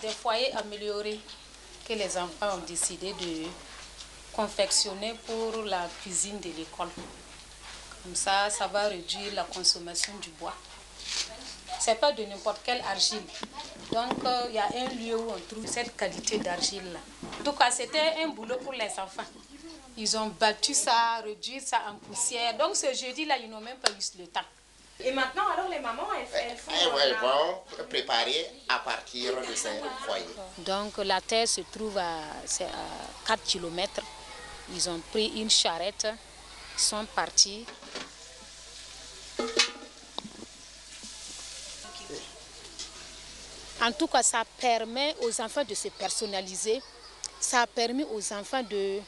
des foyers améliorés que les enfants ont décidé de confectionner pour la cuisine de l'école. Comme ça va réduire la consommation du bois. Ce n'est pas de n'importe quelle argile. Donc, il y a un lieu où on trouve cette qualité d'argile-là. En tout cas, c'était un boulot pour les enfants. Ils ont battu ça, réduit ça en poussière. Donc, ce jeudi-là, ils n'ont même pas eu le temps. Et maintenant, alors, les mamans, elles font... Elles vont préparer à partir de ces foyers. Donc, la terre se trouve à 4 km. Ils ont pris une charrette, ils sont partis. En tout cas, ça permet aux enfants de se personnaliser. Ça a permis aux enfants de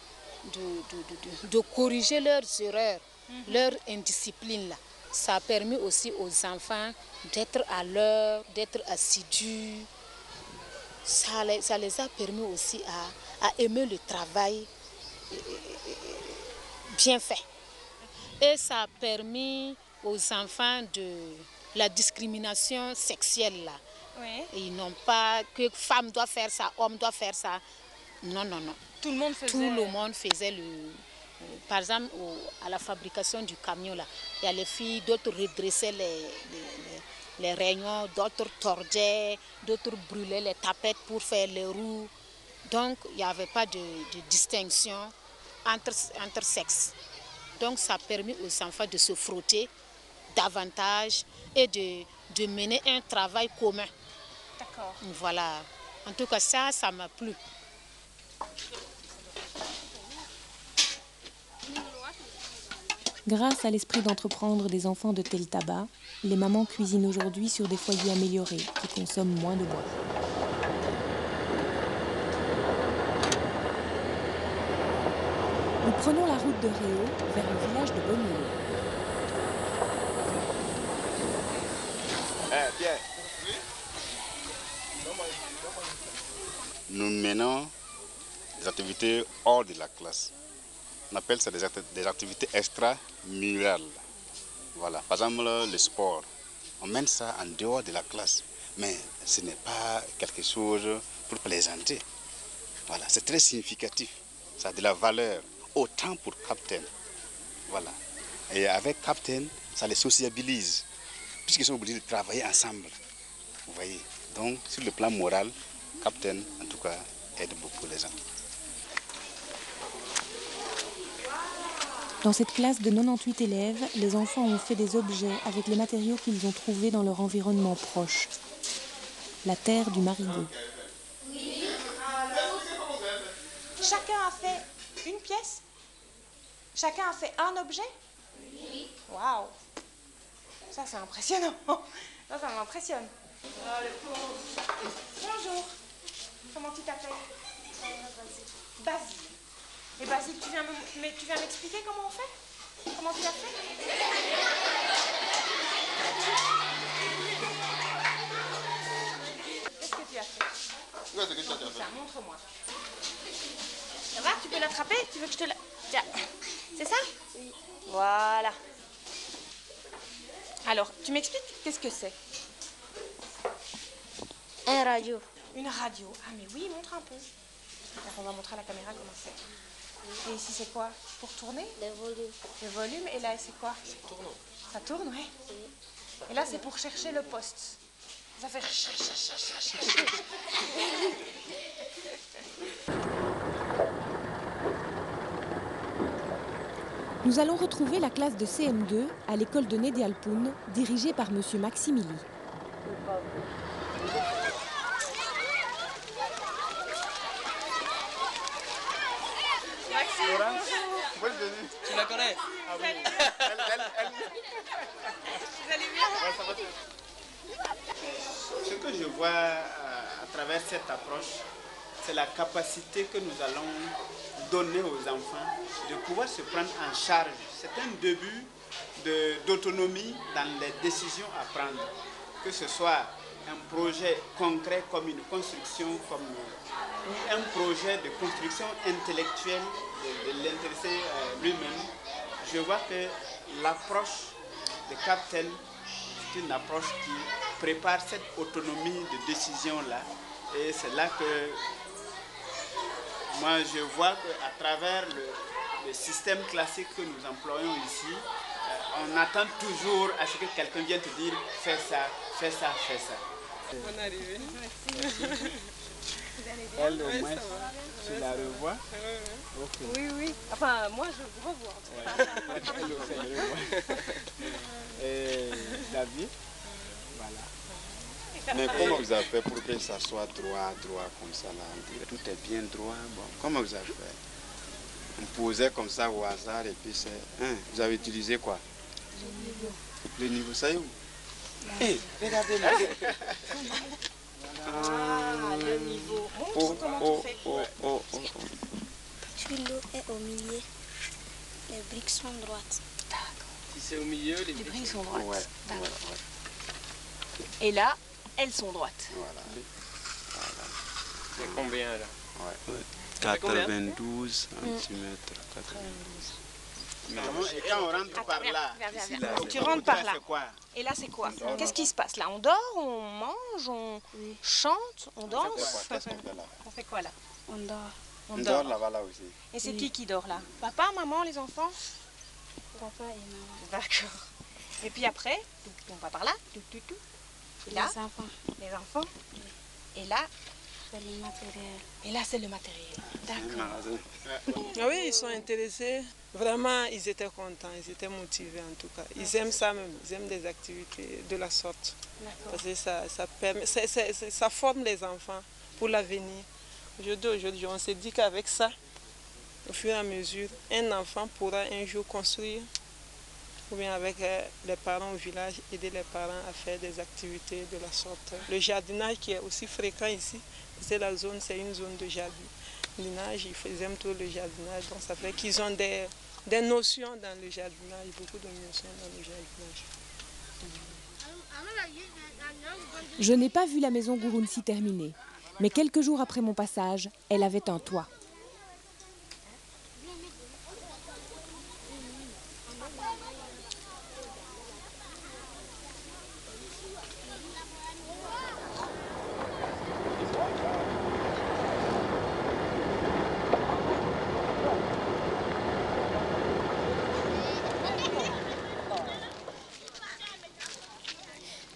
corriger leurs erreurs, leur indiscipline. Là. Ça a permis aussi aux enfants d'être à l'heure, d'être assidus. Ça les a permis aussi à aimer le travail bien fait. Et ça a permis aux enfants de la discrimination sexuelle. Là. Oui. Ils n'ont pas que femme doit faire ça, homme doit faire ça. Non, non, non. Tout le monde faisait... Tout le monde faisait par exemple, à la fabrication du camion, là, il y a les filles, d'autres redressaient les rayons, d'autres tordaient, d'autres brûlaient les tapettes pour faire les roues. Donc, il n'y avait pas de distinction entre sexes. Donc, ça a permis aux enfants de se frotter davantage et de mener un travail commun. D'accord. Voilà. En tout cas, ça m'a plu. Grâce à l'esprit d'entreprendre des enfants de Tel Taba, les mamans cuisinent aujourd'hui sur des foyers améliorés qui consomment moins de bois. Nous prenons la route de Réau vers le village de Bonneau. Nous menons des activités hors de la classe. On appelle ça des activités extramurales. Voilà. Par exemple, le sport. On mène ça en dehors de la classe. Mais ce n'est pas quelque chose pour plaisanter. Voilà. C'est très significatif. Ça a de la valeur. Autant pour Captain. Voilà. Et avec Captain, ça les sociabilise. Puisqu'ils sont obligés de travailler ensemble. Vous voyez. Donc, sur le plan moral, Captain, en tout cas, aide beaucoup les gens. Dans cette classe de 98 élèves, les enfants ont fait des objets avec les matériaux qu'ils ont trouvés dans leur environnement proche. La terre du Marigot. Chacun a fait une pièce? Chacun a fait un objet? Oui. Waouh! Ça, c'est impressionnant. Ça m'impressionne. Bonjour. Comment tu t'appelles? Basile. Et Basile, tu viens m'expliquer comment on fait? Comment tu as fait? Qu'est-ce que tu as fait? Ça, montre-moi. Ça va? Tu peux l'attraper? Tu veux que je te la... Tiens. C'est ça? Oui. Voilà. Alors, tu m'expliques qu'est-ce que c'est? Un radio. Une radio. Ah mais oui, montre un peu. Alors, on va montrer à la caméra comment c'est. Et ici, c'est quoi? Pour tourner? Le volume. Le volume. Et là, c'est quoi? Ça tourne. Ça tourne, oui. Et là, c'est pour chercher le poste. Ça fait... Nous allons retrouver la classe de CM2 à l'école de Nédé Alpoun, dirigée par M. Maximili. Tu la connais? Ah oui. Vous allez bien? Ce que je vois à travers cette approche, c'est la capacité que nous allons donner aux enfants de pouvoir se prendre en charge. C'est un début d'autonomie dans les décisions à prendre. Que ce soit un projet concret comme une construction, ou un projet de construction intellectuelle de l'intéressé lui-même. Je vois que l'approche de Captain, c'est une approche qui prépare cette autonomie de décision-là Et c'est là que moi je vois qu'à travers le système classique que nous employons ici, on attend toujours à ce que quelqu'un vienne te dire fais ça, fais ça, fais ça. Bonne arrivée. Merci. Elle, au moins, tu la revois? Okay. Oui, oui. Enfin, moi, je vous revois. Ouais. Et David, voilà. Mais comment vous avez fait pour que ça soit droit comme ça là? On dirait tout est bien droit. Bon, comment vous avez fait? On posait comme ça au hasard et puis c'est... Hein, vous avez utilisé quoi? Le niveau, ça y est où? Hé, regardez là. Le niveau. Montre comment tu fais. Puis l'eau est au milieu. Les briques sont droites. Si c'est au milieu, les briques sont droites. Ouais. Et là, elles sont droites. Voilà. C'est combien là? Ouais. 92 cm. 92. Et quand on rentre par là, Donc tu rentres par là. Et là, c'est quoi? Qu'est-ce qui se passe là? On dort, on mange, on chante, on danse? Qu'est-ce qu'on fait là? On fait quoi là? On dort. On dort là-bas là aussi. Et c'est qui dort là? Papa, maman, les enfants? Papa et maman. D'accord. Et puis après, on va par là. Et là, Les enfants. les enfants. Et là, C'est le matériel. et là, c'est le matériel. D'accord. Ah oui, ils sont intéressés. Vraiment, ils étaient contents, ils étaient motivés en tout cas. Ils aiment ça même, ils aiment des activités de la sorte. Parce que ça permet, ça forme les enfants pour l'avenir. Aujourd'hui, on s'est dit qu'avec ça, au fur et à mesure, un enfant pourra un jour construire, ou bien avec les parents au village, aider les parents à faire des activités de la sorte. Le jardinage qui est aussi fréquent ici, c'est la zone, c'est une zone de jardinage, ils aiment tout le jardinage, donc ça fait qu'ils ont des notions dans le jardinage, beaucoup de notions dans le jardinage. Je n'ai pas vu la maison Gurunsi terminée, mais quelques jours après mon passage, elle avait un toit.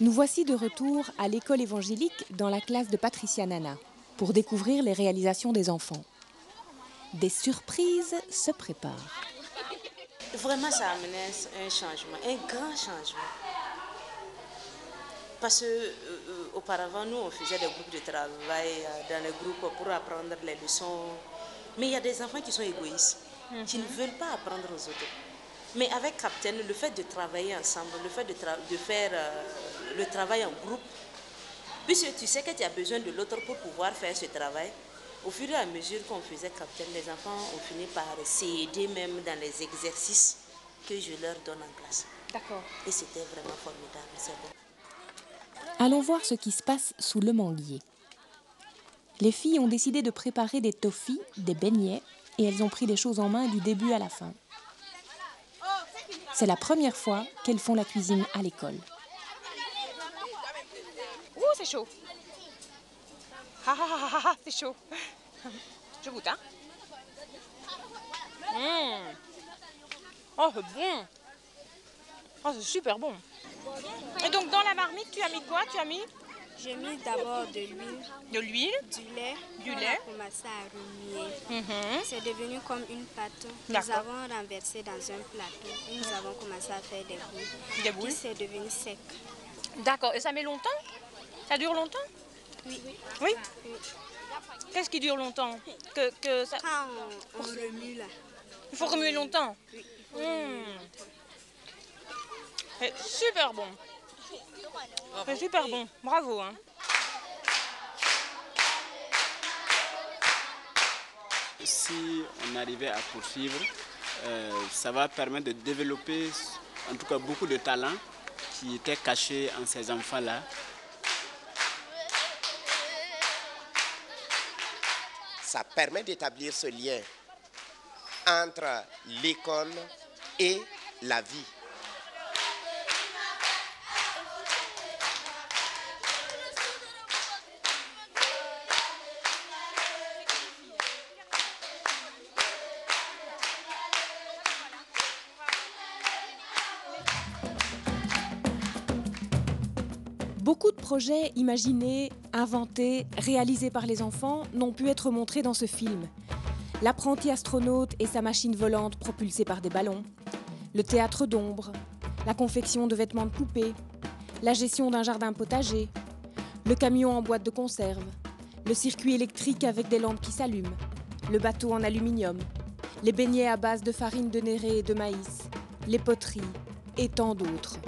Nous voici de retour à l'école évangélique dans la classe de Patricia Nana pour découvrir les réalisations des enfants. Des surprises se préparent. Vraiment, ça a amené un changement, un grand changement. Parce qu'auparavant, nous, on faisait des groupes de travail dans les groupes pour apprendre les leçons. Mais il y a des enfants qui sont égoïstes, qui ne veulent pas apprendre aux autres. Mais avec Captain, le fait de travailler ensemble, le fait de faire le travail en groupe, puisque tu sais que tu as besoin de l'autre pour pouvoir faire ce travail, au fur et à mesure qu'on faisait Captain, les enfants ont fini par s'aider même dans les exercices que je leur donne en classe. D'accord. Et c'était vraiment formidable, c'est bon. Allons voir ce qui se passe sous le manguier. Les filles ont décidé de préparer des toffis, des beignets, et elles ont pris les choses en main du début à la fin. C'est la première fois qu'elles font la cuisine à l'école. Ouh, c'est chaud. C'est chaud. Je goûte, hein. Oh, c'est bon. Oh, c'est super bon. Et donc, dans la marmite, tu as mis quoi? J'ai mis d'abord de l'huile. De l'huile. Du lait. On a commencé à remuer. C'est devenu comme une pâte. Nous avons renversé dans un plateau. Et nous avons commencé à faire des boules. Des boules. Puis c'est devenu sec. D'accord. Et ça met longtemps? Ça dure longtemps? Oui. Oui. Qu'est-ce qui dure longtemps? Ça... Quand on remue là. Il faut remuer longtemps? Oui. C'est super bon. C'est super bon. Bravo. Hein. Si on arrivait à poursuivre, ça va permettre de développer en tout cas beaucoup de talents qui étaient cachés en ces enfants-là. Ça permet d'établir ce lien entre l'école et la vie. Beaucoup de projets imaginés, inventés, réalisés par les enfants n'ont pu être montrés dans ce film. L'apprenti astronaute et sa machine volante propulsée par des ballons, le théâtre d'ombre, la confection de vêtements de poupées, la gestion d'un jardin potager, le camion en boîte de conserve, le circuit électrique avec des lampes qui s'allument, le bateau en aluminium, les beignets à base de farine de néré et de maïs, les poteries et tant d'autres.